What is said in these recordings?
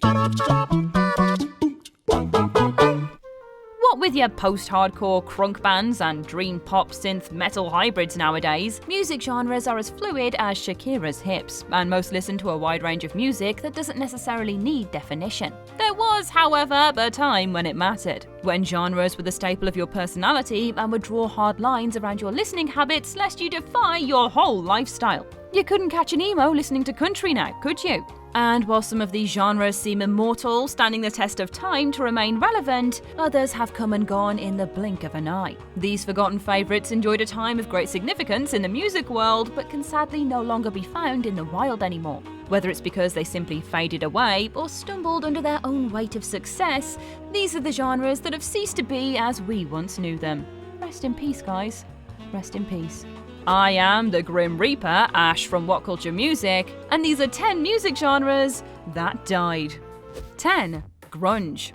What with your post-hardcore crunk bands and dream pop synth metal hybrids nowadays, music genres are as fluid as Shakira's hips, and most listen to a wide range of music that doesn't necessarily need definition. There was, however, a time when it mattered, when genres were the staple of your personality and would draw hard lines around your listening habits lest you defy your whole lifestyle. You couldn't catch an emo listening to country now, could you? And while some of these genres seem immortal, standing the test of time to remain relevant, others have come and gone in the blink of an eye. These forgotten favourites enjoyed a time of great significance in the music world, but can sadly no longer be found in the wild anymore. Whether it's because they simply faded away or stumbled under their own weight of success, these are the genres that have ceased to be as we once knew them. Rest in peace, guys. Rest in peace. I am the Grim Reaper, Ash from WhatCulture Music, and these are 10 music genres that died. 10. Grunge.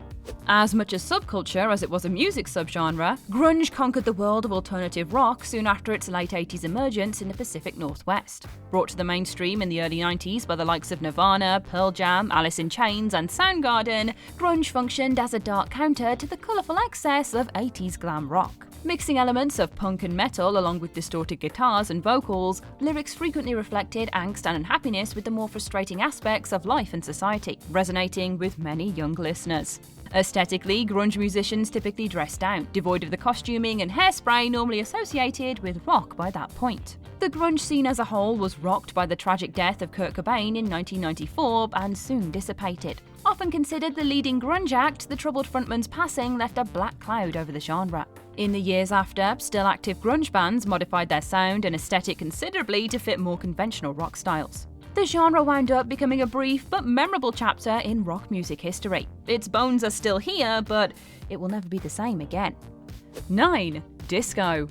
As much a subculture as it was a music subgenre, grunge conquered the world of alternative rock soon after its late 80s emergence in the Pacific Northwest. Brought to the mainstream in the early 90s by the likes of Nirvana, Pearl Jam, Alice in Chains and Soundgarden, grunge functioned as a dark counter to the colourful excess of 80s glam rock. Mixing elements of punk and metal along with distorted guitars and vocals, lyrics frequently reflected angst and unhappiness with the more frustrating aspects of life and society, resonating with many young listeners. Aesthetically, grunge musicians typically dressed down, devoid of the costuming and hairspray normally associated with rock by that point. The grunge scene as a whole was rocked by the tragic death of Kurt Cobain in 1994 and soon dissipated. Often considered the leading grunge act, the troubled frontman's passing left a black cloud over the genre. In the years after, still active grunge bands modified their sound and aesthetic considerably to fit more conventional rock styles. The genre wound up becoming a brief but memorable chapter in rock music history. Its bones are still here, but it will never be the same again. 9. Disco.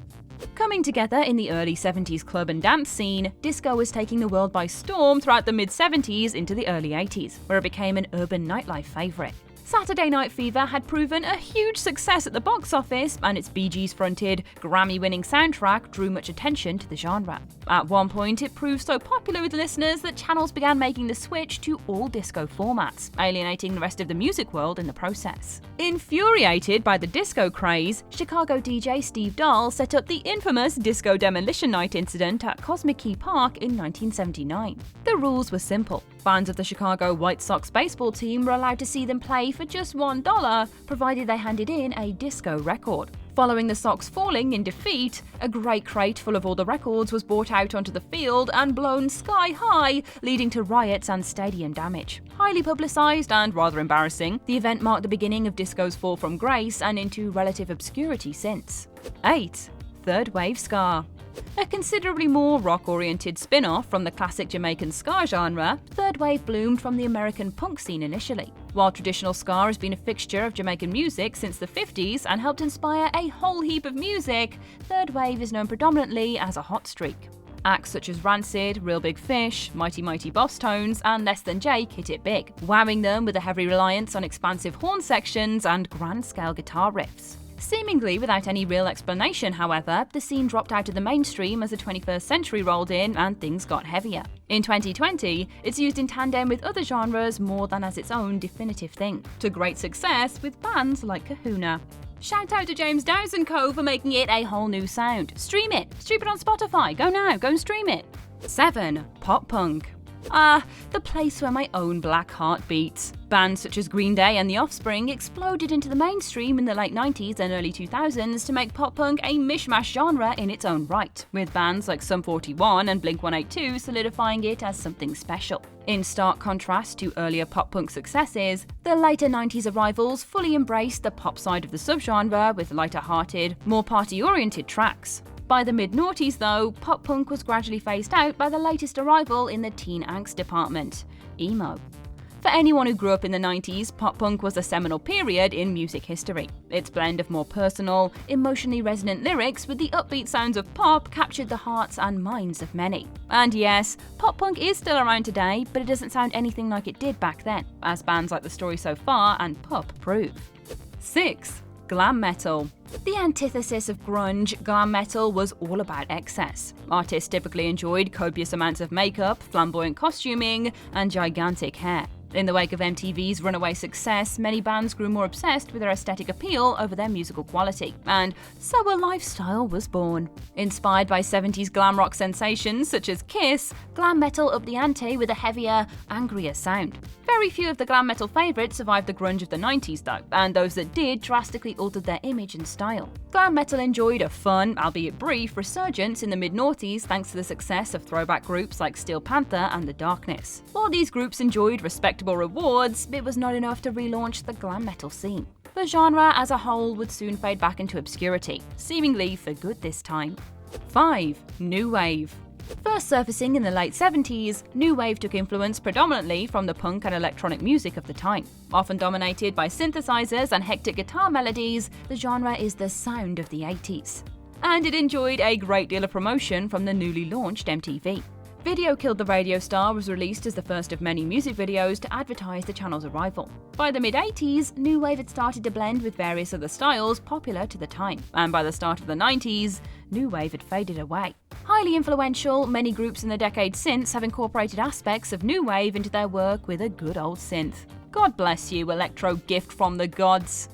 Coming together in the early 70s club and dance scene, disco was taking the world by storm throughout the mid-70s into the early 80s, where it became an urban nightlife favourite. Saturday Night Fever had proven a huge success at the box office, and its Bee Gees-fronted, Grammy-winning soundtrack drew much attention to the genre. At one point, it proved so popular with listeners that channels began making the switch to all disco formats, alienating the rest of the music world in the process. Infuriated by the disco craze, Chicago DJ Steve Dahl set up the infamous Disco Demolition Night incident at Cosmic Key Park in 1979. The rules were simple. Fans of the Chicago White Sox baseball team were allowed to see them play for just $1, provided they handed in a disco record. Following the Sox falling in defeat, a great crate full of all the records was brought out onto the field and blown sky high, leading to riots and stadium damage. Highly publicised and rather embarrassing, the event marked the beginning of disco's fall from grace and into relative obscurity since. 8. Third Wave Ska. A considerably more rock-oriented spin-off from the classic Jamaican ska genre, Third Wave bloomed from the American punk scene initially. While traditional ska has been a fixture of Jamaican music since the 50s and helped inspire a whole heap of music, Third Wave is known predominantly as a hot streak. Acts such as Rancid, Real Big Fish, Mighty Mighty Boss Tones, and Less Than Jake hit it big, wowing them with a heavy reliance on expansive horn sections and grand-scale guitar riffs. Seemingly without any real explanation, however, the scene dropped out of the mainstream as the 21st century rolled in and things got heavier. In 2020, it's used in tandem with other genres more than as its own definitive thing, to great success with bands like Kahuna. Shout out to James Dowes & Co for making it a whole new sound. Stream it on Spotify, go now, go and stream it. 7. Pop punk. The place where my own black heart beats. Bands such as Green Day and The Offspring exploded into the mainstream in the late 90s and early 2000s to make pop punk a mishmash genre in its own right, with bands like Sum 41 and Blink-182 solidifying it as something special. In stark contrast to earlier pop punk successes, the later 90s arrivals fully embraced the pop side of the subgenre with lighter-hearted, more party-oriented tracks. By the mid-noughties though, pop punk was gradually phased out by the latest arrival in the teen angst department, emo. For anyone who grew up in the 90s, pop punk was a seminal period in music history. Its blend of more personal, emotionally resonant lyrics with the upbeat sounds of pop captured the hearts and minds of many. And yes, pop punk is still around today, but it doesn't sound anything like it did back then, as bands like The Story So Far and Pup prove. 6. Glam Metal. The antithesis of grunge, glam metal was all about excess. Artists typically enjoyed copious amounts of makeup, flamboyant costuming, and gigantic hair. In the wake of MTV's runaway success, many bands grew more obsessed with their aesthetic appeal over their musical quality, and so a lifestyle was born. Inspired by 70s glam rock sensations such as Kiss, glam metal upped the ante with a heavier, angrier sound. Very few of the glam metal favourites survived the grunge of the 90s though, and those that did drastically altered their image and style. Glam metal enjoyed a fun, albeit brief, resurgence in the mid-noughties thanks to the success of throwback groups like Steel Panther and The Darkness. While these groups enjoyed respectable rewards, it was not enough to relaunch the glam metal scene. The genre as a whole would soon fade back into obscurity, seemingly for good this time. 5. New Wave. First surfacing in the late 70s, New Wave took influence predominantly from the punk and electronic music of the time. Often dominated by synthesizers and hectic guitar melodies, the genre is the sound of the 80s. And it enjoyed a great deal of promotion from the newly launched MTV. Video Killed the Radio Star was released as the first of many music videos to advertise the channel's arrival. By the mid-80s, New Wave had started to blend with various other styles popular to the time, and by the start of the 90s, New Wave had faded away. Highly influential, many groups in the decades since have incorporated aspects of New Wave into their work with a good old synth. God bless you, electro gift from the gods.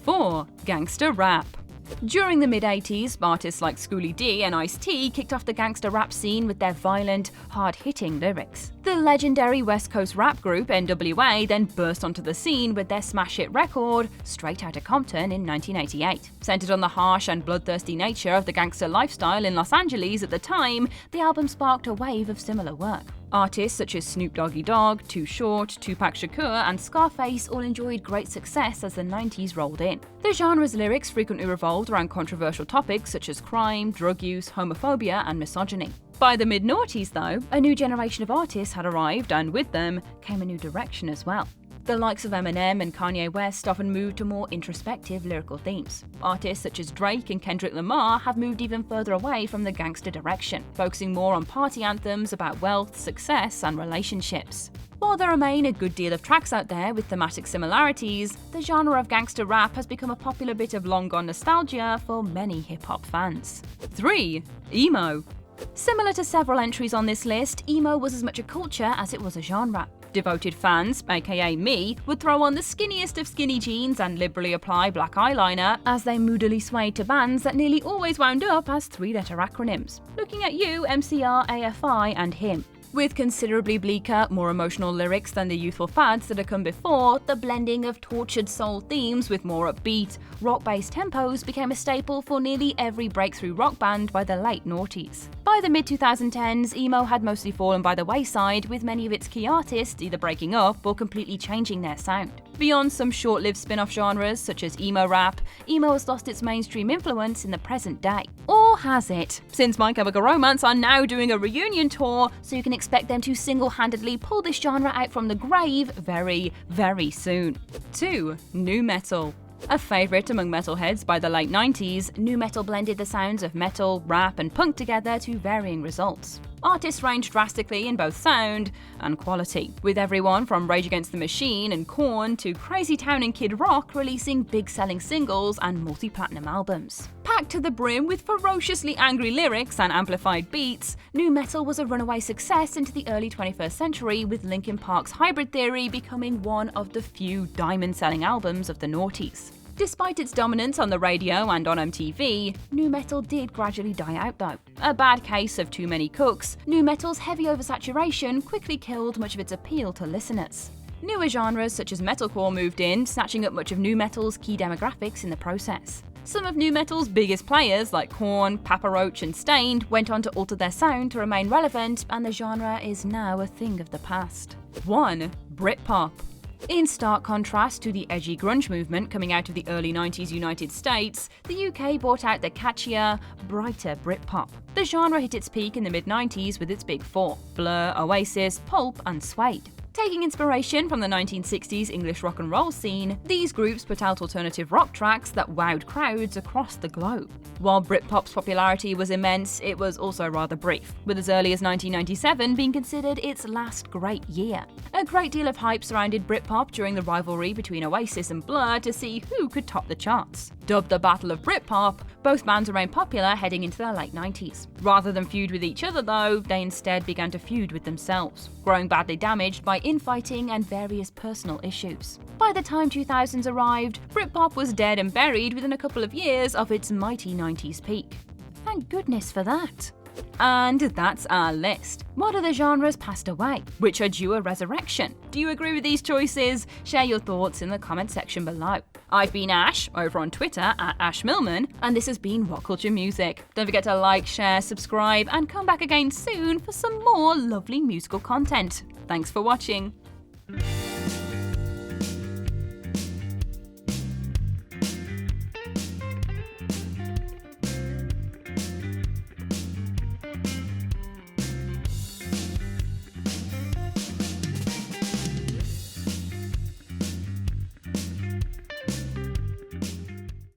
4. Gangsta Rap. During the mid-80s, artists like Schoolie D and Ice-T kicked off the gangsta rap scene with their violent, hard-hitting lyrics. The legendary West Coast rap group NWA then burst onto the scene with their smash hit record, Straight Outta Compton, in 1988. Centered on the harsh and bloodthirsty nature of the gangster lifestyle in Los Angeles at the time, the album sparked a wave of similar work. Artists such as Snoop Doggy Dogg, Too Short, Tupac Shakur, and Scarface all enjoyed great success as the 90s rolled in. The genre's lyrics frequently revolved around controversial topics such as crime, drug use, homophobia, and misogyny. By the mid-noughties, though, a new generation of artists had arrived, and with them came a new direction as well. The likes of Eminem and Kanye West often moved to more introspective lyrical themes. Artists such as Drake and Kendrick Lamar have moved even further away from the gangster direction, focusing more on party anthems about wealth, success, and relationships. While there remain a good deal of tracks out there with thematic similarities, the genre of gangster rap has become a popular bit of long-gone nostalgia for many hip-hop fans. 3. Emo. Similar to several entries on this list, emo was as much a culture as it was a genre. Devoted fans, aka me, would throw on the skinniest of skinny jeans and liberally apply black eyeliner as they moodily swayed to bands that nearly always wound up as three-letter acronyms. Looking at you, MCR, AFI, and HIM. With considerably bleaker, more emotional lyrics than the youthful fads that had come before, the blending of tortured soul themes with more upbeat, rock-based tempos became a staple for nearly every breakthrough rock band by the late noughties. By the mid-2010s, emo had mostly fallen by the wayside, with many of its key artists either breaking up or completely changing their sound. Beyond some short-lived spin-off genres such as emo rap, emo has lost its mainstream influence in the present day. Or has it? Since My Chemical Romance are now doing a reunion tour, so you can expect them to single-handedly pull this genre out from the grave very, very soon. 2. NuMetal. A favourite among metalheads by the late 90s, NuMetal blended the sounds of metal, rap, and punk together to varying results. Artists ranged drastically in both sound and quality, with everyone from Rage Against the Machine and Korn to Crazy Town and Kid Rock releasing big-selling singles and multi-platinum albums. Packed to the brim with ferociously angry lyrics and amplified beats, NuMetal was a runaway success into the early 21st century, with Linkin Park's Hybrid Theory becoming one of the few diamond-selling albums of the noughties. Despite its dominance on the radio and on MTV, NuMetal did gradually die out though. A bad case of too many cooks, NuMetal's heavy oversaturation quickly killed much of its appeal to listeners. Newer genres such as metalcore moved in, snatching up much of NuMetal's key demographics in the process. Some of NuMetal's biggest players like Korn, Papa Roach, and Staind went on to alter their sound to remain relevant, and the genre is now a thing of the past. 1. Britpop. In stark contrast to the edgy grunge movement coming out of the early 90s United States, the UK brought out the catchier, brighter Britpop. The genre hit its peak in the mid-90s with its big four: Blur, Oasis, Pulp, and Suede. Taking inspiration from the 1960s English rock and roll scene, these groups put out alternative rock tracks that wowed crowds across the globe. While Britpop's popularity was immense, it was also rather brief, with as early as 1997 being considered its last great year. A great deal of hype surrounded Britpop during the rivalry between Oasis and Blur to see who could top the charts. Dubbed the Battle of Britpop, both bands remained popular heading into the late 90s. Rather than feud with each other though, they instead began to feud with themselves, growing badly damaged by infighting, and various personal issues. By the time 2000s arrived, Britpop was dead and buried within a couple of years of its mighty 90s peak. Thank goodness for that. And that's our list. What other genres passed away? Which are due a resurrection? Do you agree with these choices? Share your thoughts in the comment section below. I've been Ash, over on Twitter at Ash Millman, and this has been WhatCulture Music. Don't forget to like, share, subscribe, and come back again soon for some more lovely musical content. Thanks for watching.